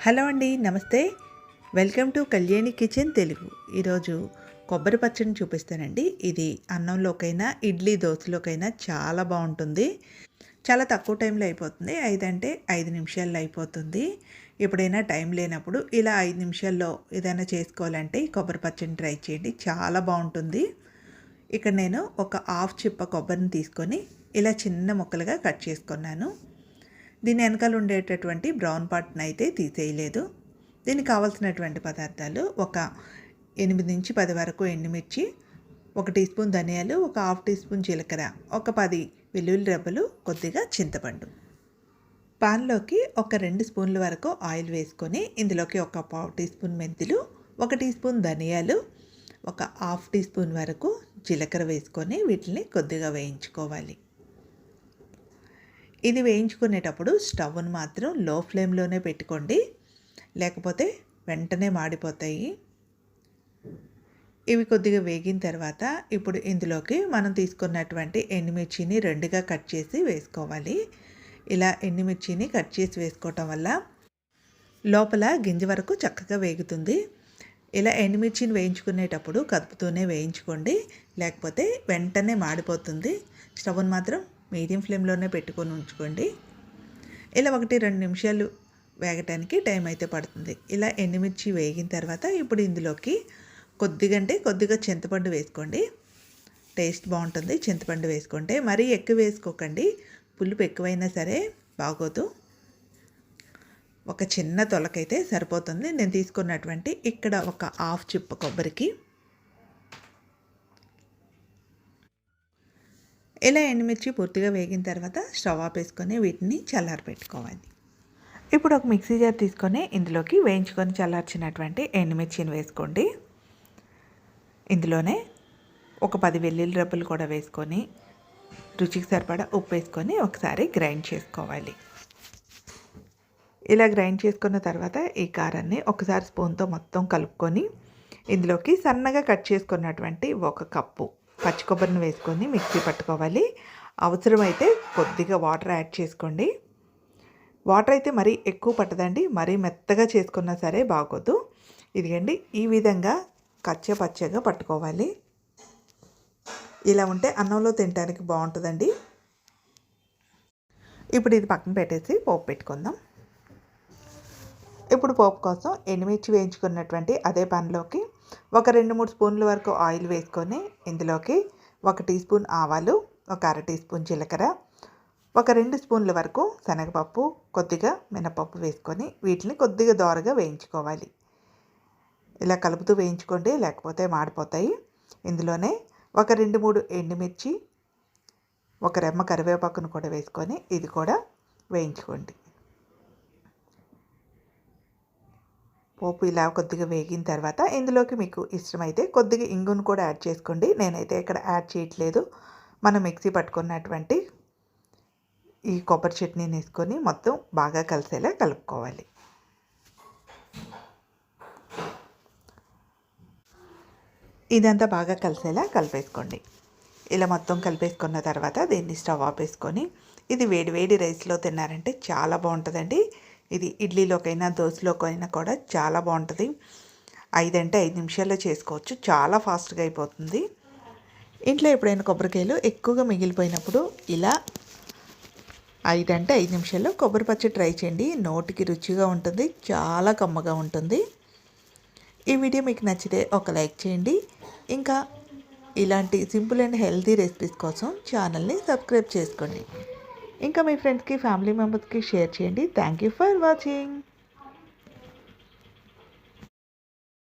Hello అండి, నమస్తే. Welcome to Kalyani kitchen Telugu. ఈరోజు కొబ్బరి పచ్చడిని చూపిస్తానండి. ఇది అన్నంలోకైనా ఇడ్లీ దోశలోకైనా చాలా బాగుంటుంది. చాలా తక్కువ టైంలో అయిపోతుంది. 5 నిమిషాల్లో అయిపోతుంది. ఎప్పుడైనా టైం లేనప్పుడు ఇలా 5 నిమిషాల్లో ఏదైనా చేసుకోవాలంటే ఈ కొబ్బరి పచ్చడిని ట్రై చేయండి, చాలా బాగుంటుంది. ఇక్కడ నేను ఒక హాఫ్ చిప్ప కొబ్బరిని తీసుకొని ఇలా చిన్న ముక్కలుగా కట్ చేసుకున్నాను. దీని వెనకాల ఉండేటటువంటి బ్రౌన్ పార్ట్ని అయితే తీసేయలేదు. దీనికి కావాల్సినటువంటి పదార్థాలు ఒక 8 నుంచి 10 వరకు ఎండుమిర్చి, 1 టీ స్పూన్ ధనియాలు, ఒక హాఫ్ టీ స్పూన్ జీలకర్ర, ఒక 10 వెల్లుల్లి రెబ్బలు, కొద్దిగా చింతపండు. పాన్లోకి ఒక 2 స్పూన్ల వరకు ఆయిల్ వేసుకొని ఇందులోకి ఒక పావు టీ స్పూన్ మెంతులు, 1 టీ స్పూన్ ధనియాలు, ఒక హాఫ్ టీ స్పూన్ వరకు జీలకర్ర వేసుకొని వీటిని కొద్దిగా వేయించుకోవాలి. ఇది వేయించుకునేటప్పుడు స్టవ్ను మాత్రం లో ఫ్లేమ్లోనే పెట్టుకోండి, లేకపోతే వెంటనే మాడిపోతాయి. ఇవి కొద్దిగా వేగిన తర్వాత ఇప్పుడు ఇందులోకి మనం తీసుకున్నటువంటి ఎండుమిర్చిని 2గా కట్ చేసి వేసుకోవాలి. ఇలా ఎండుమిర్చిని కట్ చేసి వేసుకోవటం వల్ల లోపల గింజ వరకు చక్కగా వేగుతుంది. ఇలా ఎండుమిర్చిని వేయించుకునేటప్పుడు కదుపుతూనే వేయించుకోండి, లేకపోతే వెంటనే మాడిపోతుంది. స్టవ్ను మాత్రం మీడియం ఫ్లేమ్లోనే పెట్టుకొని ఉంచుకోండి. ఇలా 1-2 నిమిషాలు వేగటానికి టైం అయితే పడుతుంది. ఇలా ఎండుమిర్చి వేగిన తర్వాత ఇప్పుడు ఇందులోకి కొద్దిగా చింతపండు వేసుకోండి. టేస్ట్ బాగుంటుంది చింతపండు వేసుకుంటే. మరీ ఎక్కువ వేసుకోకండి, పులుపు ఎక్కువైనా సరే బాగోదు. ఒక చిన్న తొలకైతే సరిపోతుంది. నేను తీసుకున్నటువంటి ఇక్కడ ఒక హాఫ్ చిప్ప కొబ్బరికి ఇలా ఎండుమిర్చి పూర్తిగా వేగిన తర్వాత స్టవ్ ఆపేసుకొని వీటిని చల్లారపెట్టుకోవాలి. ఇప్పుడు ఒక మిక్సీ జార్ తీసుకొని ఇందులోకి వేయించుకొని చల్లార్చినటువంటి ఎండుమిర్చిని వేసుకోండి. ఇందులోనే ఒక 10 వెల్లుల్లి రెబ్బలు కూడా వేసుకొని రుచికి సరిపడా ఉప్పు వేసుకొని ఒకసారి గ్రైండ్ చేసుకోవాలి. ఇలా గ్రైండ్ చేసుకున్న తర్వాత ఈ కారాన్ని ఒకసారి స్పూన్తో మొత్తం కలుపుకొని ఇందులోకి సన్నగా కట్ చేసుకున్నటువంటి 1 కప్పు పచ్చి కొబ్బరిని వేసుకొని మిక్సీ పట్టుకోవాలి. అవసరమైతే కొద్దిగా వాటర్ యాడ్ చేసుకోండి. వాటర్ అయితే మరీ ఎక్కువ పట్టదండి, మరీ మెత్తగా చేసుకున్నా సరే బాగోదు. ఇదిగండి, ఈ విధంగా పచ్చగా పట్టుకోవాలి. ఇలా ఉంటే అన్నంలో తినడానికి బాగుంటుందండి. ఇప్పుడు ఇది పక్కన పెట్టేసి పోపు పెట్టుకుందాం. ఇప్పుడు పోపు కోసం ఎండుమిర్చి వేయించుకున్నటువంటి అదే పాన్లోకి ఒక 2-3 స్పూన్ల వరకు ఆయిల్ వేసుకొని ఇందులోకి 1 టీ స్పూన్ ఆవాలు, ఒక అర టీ స్పూన్ జీలకర్ర, ఒక 2 స్పూన్ల వరకు శనగపప్పు, కొద్దిగా మినపప్పు వేసుకొని వీటిని కొద్దిగా దోరగా వేయించుకోవాలి. ఇలా కలుపుతూ వేయించుకోండి, లేకపోతే మాడిపోతాయి. ఇందులోనే ఒక 2-3 ఎండుమిర్చి, ఒక రెమ్మ కరివేపాకును కూడా వేసుకొని ఇది కూడా వేయించుకోండి. పోపు ఇలా కొద్దిగా వేగిన తర్వాత ఇందులోకి మీకు ఇష్టమైతే కొద్దిగా ఇంగును కూడా యాడ్ చేసుకోండి. నేనైతే ఇక్కడ యాడ్ చేయట్లేదు. మనం మిక్సీ పట్టుకున్నటువంటి ఈ కొబ్బరి చట్నీని వేసుకొని మొత్తం బాగా కలిసేలా కలుపుకోవాలి. ఇదంతా బాగా కలిసేలా కలిపేసుకోండి. ఇలా మొత్తం కలిపేసుకున్న తర్వాత దీన్ని స్టవ్ ఆపేసుకొని ఇది వేడి రైస్లో తిన్నారంటే చాలా బాగుంటుందండి. ఇది ఇడ్లీలోకైనా దోశలోకైనా కూడా చాలా బాగుంటుంది. 5 నిమిషాల్లో చేసుకోవచ్చు, చాలా ఫాస్ట్గా అయిపోతుంది. ఇంట్లో ఎప్పుడైనా కొబ్బరికాయలు ఎక్కువగా మిగిలిపోయినప్పుడు ఇలా 5 నిమిషాల్లో కొబ్బరి పచ్చడి ట్రై చేయండి. నోటికి రుచిగా ఉంటుంది, చాలా కమ్మగా ఉంటుంది. ఈ వీడియో మీకు నచ్చితే ఒక లైక్ చేయండి. ఇంకా ఇలాంటి సింపుల్ అండ్ హెల్తీ రెసిపీస్ కోసం ఛానల్ని సబ్స్క్రైబ్ చేసుకోండి. ఇంకా మీ ఫ్రెండ్స్కి, ఫ్యామిలీ మెంబర్స్కి షేర్ చేయండి. Thank you for watching.